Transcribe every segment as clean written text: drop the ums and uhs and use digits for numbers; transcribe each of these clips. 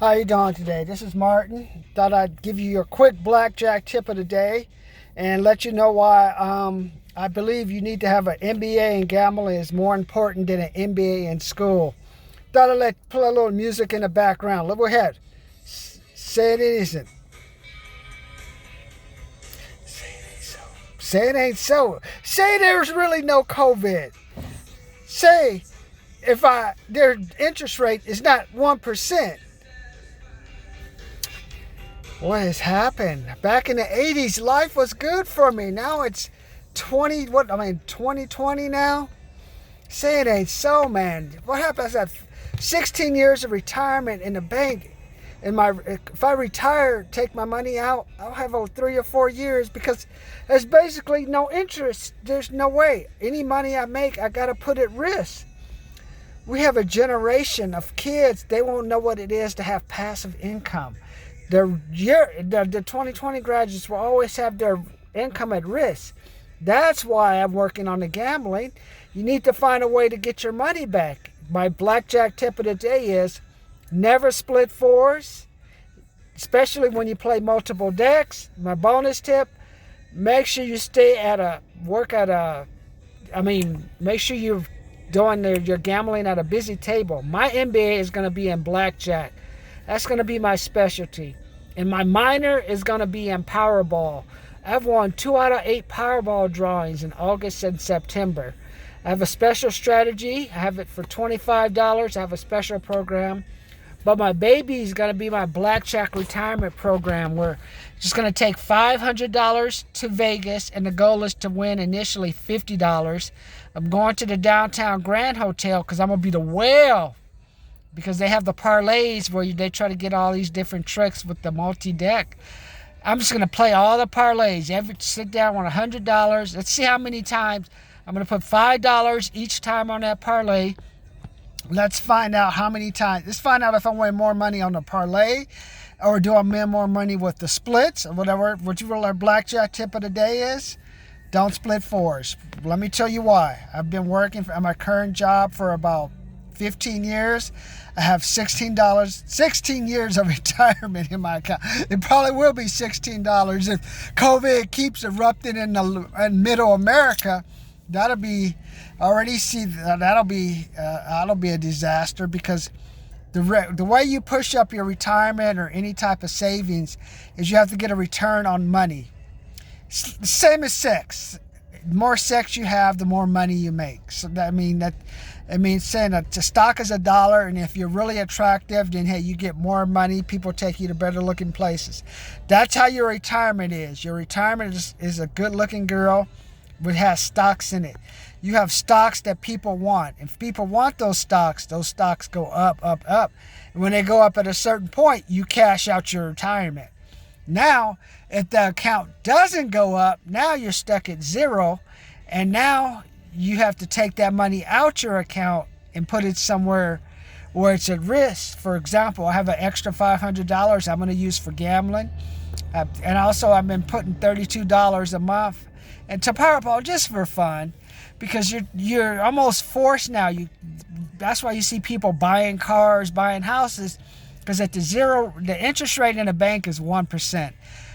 How you doing today? This is Martin. Thought I'd give you your quick blackjack tip of the day and let you know why I believe you need to have an MBA in gambling is more important than an MBA in school. Thought I'd play a little music in the background. Look ahead. Say it isn't. Say it ain't so. Say it ain't so. Say there's really no COVID. Say their interest rate is not 1%. What has happened? Back in the 80s, life was good for me. Now it's 2020 now? Say it ain't so, man. What happens at 16 years of retirement in the bank? If I retire, take my money out, I'll have 3 or 4 years because there's basically no interest. There's no way. Any money I make, I got to put at risk. We have a generation of kids, they won't know what it is to have passive income. The 2020 graduates will always have their income at risk. That's why I'm working on the gambling. You need to find a way to get your money back. My blackjack tip of the day is never split fours, especially when you play multiple decks. My bonus tip, make sure you make sure you're doing your gambling at a busy table. My MBA is going to be in blackjack. That's going to be my specialty. And my minor is going to be in Powerball. I've won 2 out of 8 Powerball drawings in August and September. I have a special strategy. I have it for $25. I have a special program. But my baby is going to be my blackjack retirement program where it's just going to take $500 to Vegas, and the goal is to win initially $50. I'm going to the downtown Grand Hotel because I'm going to be the whale. Because they have the parlays where they try to get all these different tricks with the multi-deck. I'm just going to play all the parlays. Sit down on $100. Let's see how many times. I'm going to put $5 each time on that parlay. Let's find out how many times. Let's find out if I win more money on the parlay or do I win more money with the splits or whatever. Whichever our blackjack tip of the day is. Don't split fours. Let me tell you why. I've been working at my current job for about 15 years. I have16 years of retirement in my account. It probably will be $16 if COVID keeps erupting in middle America. That'll be a disaster because the way you push up your retirement or any type of savings is you have to get a return on money. Same as sex. The more sex you have, the more money you make. So that means saying that the stock is $1, and if you're really attractive, then hey, you get more money. People take you to better looking places. That's how your retirement is. Your retirement is a good looking girl, but has stocks in it. You have stocks that people want. If people want those stocks go up, up, up. And when they go up at a certain point, you cash out your retirement. Now, if the account doesn't go up, now you're stuck at zero, and now you have to take that money out your account and put it somewhere where it's at risk. For example, I have an extra $500 I'm going to use for gambling. And also I've been putting $32 a month into Powerball just for fun because you're almost forced now. That's why you see people buying cars, buying houses, because the interest rate in a bank is 1%.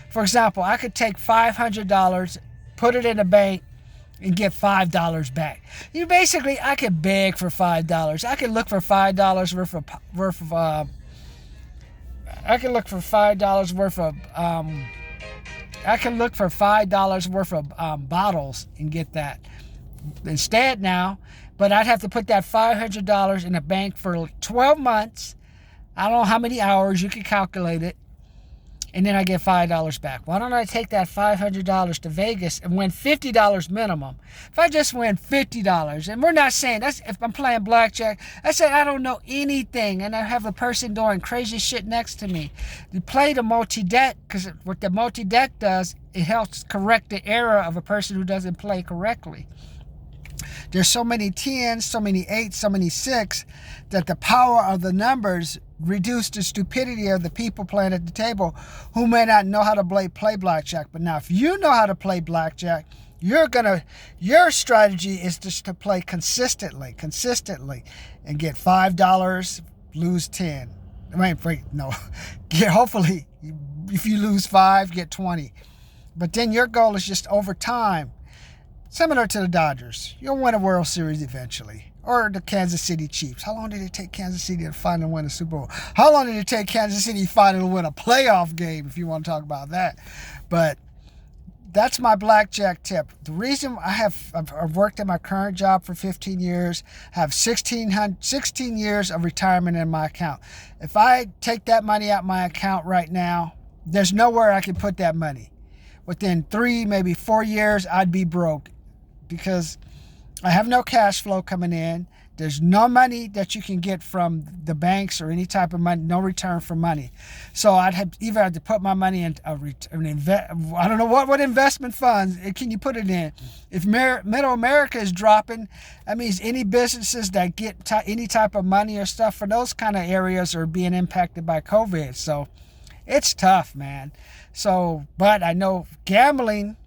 For example, I could take $500, put it in a bank, and get $5 back. I could beg for $5. I could look for $5 worth of bottles and get that. Instead now, but I'd have to put that $500 in a bank for 12 months. I don't know how many hours, you can calculate it. And then I get $5 back. Why don't I take that $500 to Vegas and win $50 minimum? If I just win $50, and we're not saying that's if I'm playing blackjack, I said I don't know anything, and I have a person doing crazy shit next to me. You play the multi-deck because what the multi-deck does, it helps correct the error of a person who doesn't play correctly. There's so many 10s, so many 8s, so many 6 that the power of the numbers reduce the stupidity of the people playing at the table who may not know how to play blackjack. But now if you know how to play blackjack, your strategy is just to play consistently and get $5, lose 10. Wait, no. Hopefully, if you lose 5, get 20. But then your goal is just over time, similar to the Dodgers. You'll win a World Series eventually. Or the Kansas City Chiefs. How long did it take Kansas City to finally win a Super Bowl? How long did it take Kansas City finally to win a playoff game, if you want to talk about that? But that's my blackjack tip. The reason I've worked at my current job for 15 years, have 16 years of retirement in my account. If I take that money out of my account right now, there's nowhere I can put that money. Within 3, maybe 4 years, I'd be broke because I have no cash flow coming in. There's no money that you can get from the banks or any type of money, no return for money. So I'd have either have to put my money in I don't know what investment funds can you put it in. If Middle America is dropping, that means any businesses that get any type of money or stuff for those kind of areas are being impacted by COVID. So it's tough, man. So, but I know gambling,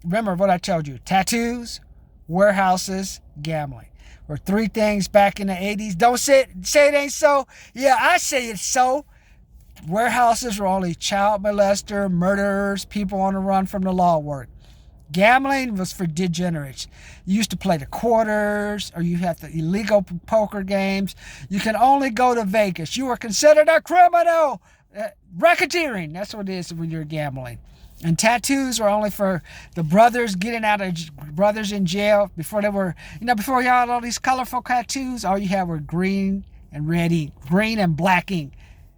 remember what I told you, tattoos, warehouses, gambling. Or 3 things back in the 80s. Don't say it ain't so. Yeah, I say it's so. Warehouses were only child molester, murderers, people on the run from the law work. Gambling was for degenerates. You used to play the quarters, or you had the illegal poker games. You can only go to Vegas. You were considered a criminal. Racketeering. That's what it is when you're gambling. And tattoos were only for the brothers getting out of brothers in jail before they were, before you had all these colorful tattoos, all you had were green and red ink, green and black ink.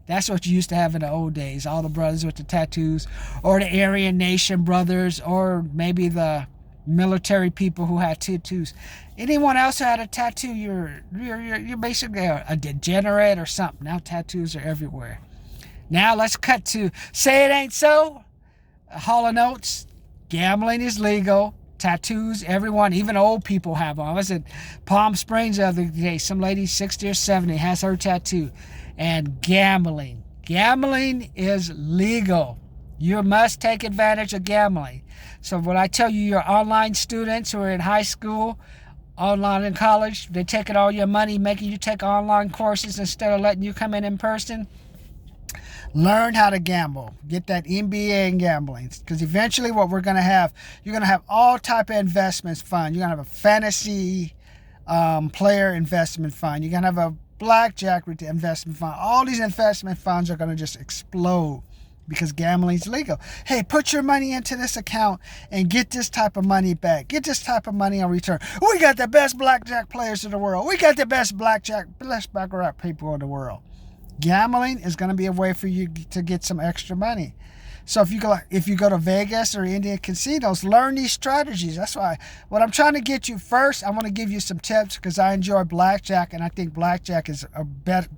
That's what you used to have in the old days, all the brothers with the tattoos, or the Aryan Nation brothers, or maybe the military people who had tattoos. Anyone else who had a tattoo, you're basically a degenerate or something. Now tattoos are everywhere. Now let's cut to Say It Ain't So. Hall & Oates, gambling is legal. Tattoos, everyone, even old people have them. I was at Palm Springs the other day. Some lady, 60 or 70, has her tattoo. And gambling is legal. You must take advantage of gambling. So when I tell you your online students who are in high school, online in college, they're taking all your money, making you take online courses instead of letting you come in person. Learn how to gamble. Get that MBA in gambling. Because eventually what we're going to have, you're going to have all type of investments fund. You're going to have a fantasy player investment fund. You're going to have a blackjack investment fund. All these investment funds are going to just explode because gambling is legal. Hey, put your money into this account and get this type of money back. Get this type of money on return. We got the best blackjack players in the world. We got the best baccarat people in the world. Gambling is going to be a way for you to get some extra money. So if you go to Vegas or Indian casinos, learn these strategies. That's why what I'm trying to get you first, I want to give you some tips because I enjoy blackjack, and I think blackjack is a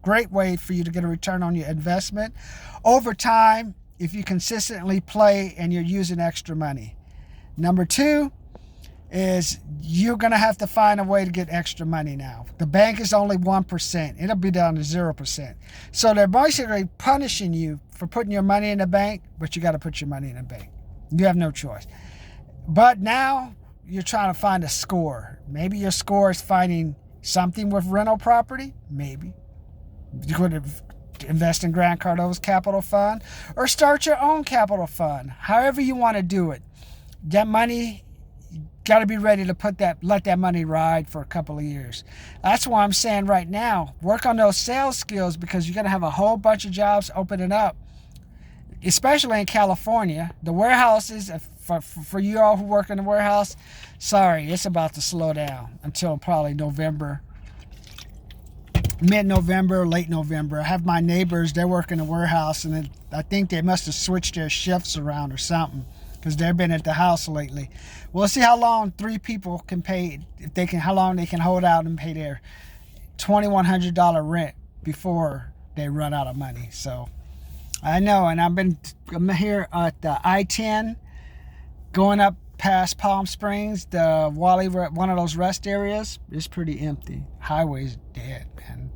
great way for you to get a return on your investment over time if you consistently play and you're using extra money. Number 2 is you're going to have to find a way to get extra money now. The bank is only 1%. It'll be down to 0%. So they're basically punishing you for putting your money in the bank, but you got to put your money in the bank. You have no choice. But now you're trying to find a score. Maybe your score is finding something with rental property. Maybe. You could invest in Grant Cardo's capital fund or start your own capital fund. However you want to do it. That money, got to be ready to let that money ride for a couple of years. That's why I'm saying right now, work on those sales skills because you're going to have a whole bunch of jobs opening up, especially in California. The warehouses, for you all who work in the warehouse, sorry, it's about to slow down until probably November, mid-November, late November. I have my neighbors, they work in the warehouse, and I think they must have switched their shifts around or something, because they've been at the house lately. We'll see how long 3 people can pay, how long they can hold out and pay their $2,100 rent before they run out of money. So I know, and I'm here at the I-10 going up past Palm Springs, the Wally, one of those rest areas. It's pretty empty. Highway's dead, man.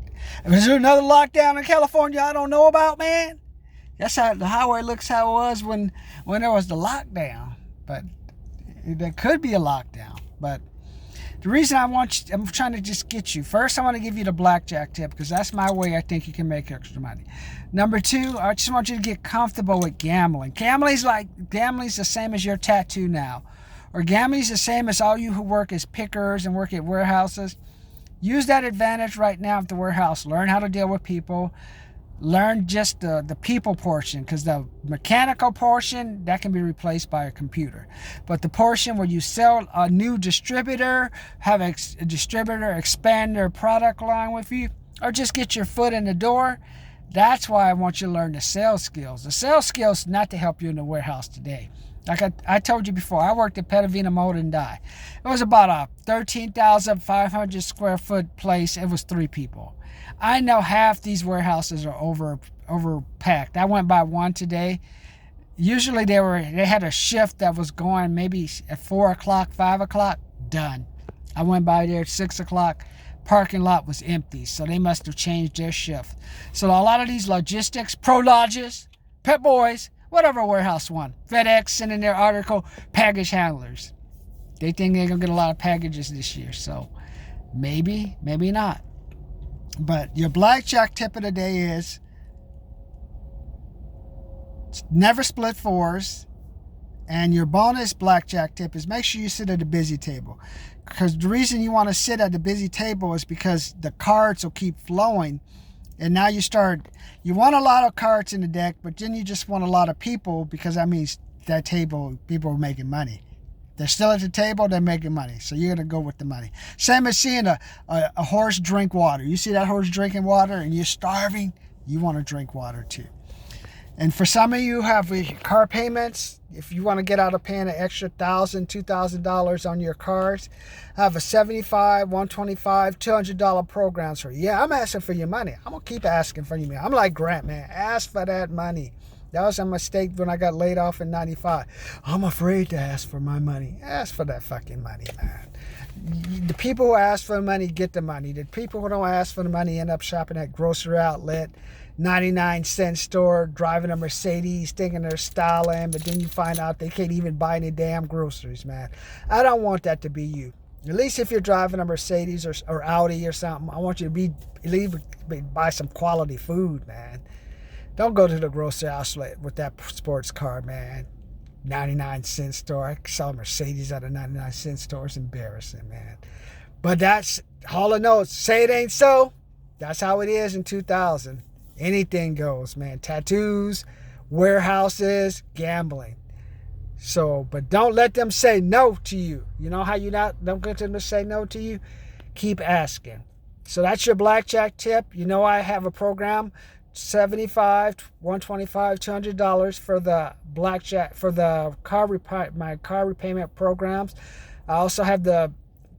Is there another lockdown in California I don't know about, man? That's how the highway looks how it was when there was the lockdown. But there could be a lockdown. But The reason I'm trying to just get you. First, I want to give you the blackjack tip because that's my way I think you can make extra money. Number two, I just want you to get comfortable with gambling. Gambling's the same as your tattoo now. Or gambling's the same as all you who work as pickers and work at warehouses. Use that advantage right now at the warehouse. Learn how to deal with people. Learn just the people portion, because the mechanical portion, that can be replaced by a computer. But the portion where you sell a new distributor, have a distributor expand their product line with you, or just get your foot in the door, that's why I want you to learn the sales skills. The sales skills not to help you in the warehouse today. Like I told you before, I worked at Petavina Mold and Die. It was about a 13,500 square foot place. It was 3 people. I know half these warehouses are overpacked. I went by one today. Usually they had a shift that was going maybe at 4 o'clock, 5 o'clock, done. I went by there at 6 o'clock. Parking lot was empty, so they must have changed their shift. So a lot of these logistics, Prologis, Pep Boys, whatever warehouse one, FedEx sending their article, package handlers. They think they're going to get a lot of packages this year, so maybe, maybe not. But your blackjack tip of the day is never split fours. And your bonus blackjack tip is make sure you sit at a busy table. Because the reason you want to sit at the busy table is because the cards will keep flowing. And now you want a lot of cards in the deck, but then you just want a lot of people, because that means that table, people are making money. They're still at the table, they're making money. So you're going to go with the money. Same as seeing a horse drink water. You see that horse drinking water and you're starving, you want to drink water too. And for some of you who have car payments, if you want to get out of paying an extra $1,000, $2,000 on your cars, I have a $75, $125, $200 programs for you. Yeah, I'm asking for your money. I'm going to keep asking for your money. I'm like Grant, man. Ask for that money. That was a mistake when I got laid off in 95. I'm afraid to ask for my money. Ask for that fucking money, man. The people who ask for the money get the money. The people who don't ask for the money end up shopping at grocery outlet, 99-cent store, driving a Mercedes, thinking they're styling, but then you find out they can't even buy any damn groceries, man. I don't want that to be you. At least if you're driving a Mercedes or Audi or something, I want you to buy some quality food, man. Don't go to the grocery outlet with that sports car, man. 99-cent store. I saw Mercedes at a 99-cent store. It's embarrassing, man. But that's all I know. Say it ain't so. That's how it is in 2000. Anything goes, man. Tattoos, warehouses, gambling. So, but don't let them say no to you. You know how don't get them to say no to you? Keep asking. So that's your blackjack tip. You know I have a program, $75, $125, $200 for the blackjack, for the my car repayment programs. I also have the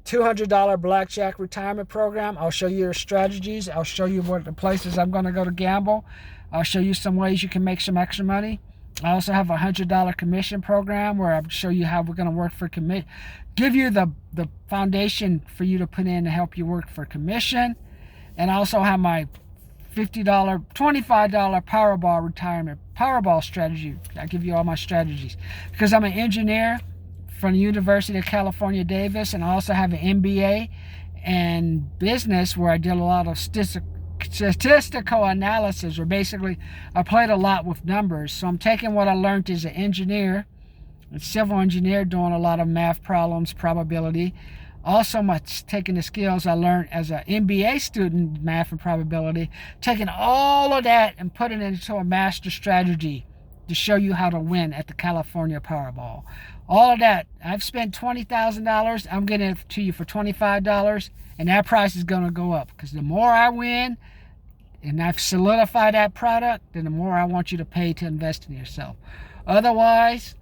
$200 blackjack retirement program. I'll show you your strategies. I'll show you what the places I'm going to go to gamble. I'll show you some ways you can make some extra money. I also have a $100 commission program where I'll show you how we're going to work for commission. Give you the foundation for you to put in to help you work for commission. And I also have my $50, $25 Powerball strategy. I give you all my strategies because I'm an engineer from the University of California, Davis, and I also have an MBA and business where I did a lot of statistical analysis, or basically I played a lot with numbers. So I'm taking what I learned as an engineer, a civil engineer, doing a lot of math problems, probability. Also, taking the skills I learned as an MBA student, math and probability, taking all of that and putting it into a master strategy to show you how to win at the California Powerball. All of that, I've spent $20,000. I'm getting it to you for $25, and that price is going to go up because the more I win and I've solidified that product, then the more I want you to pay to invest in yourself. Otherwise,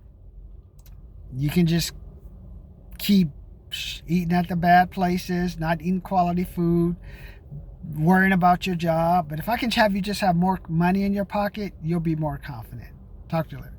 you can just keep eating at the bad places, not eating quality food, worrying about your job. But if I can have you just have more money in your pocket, you'll be more confident. Talk to you later.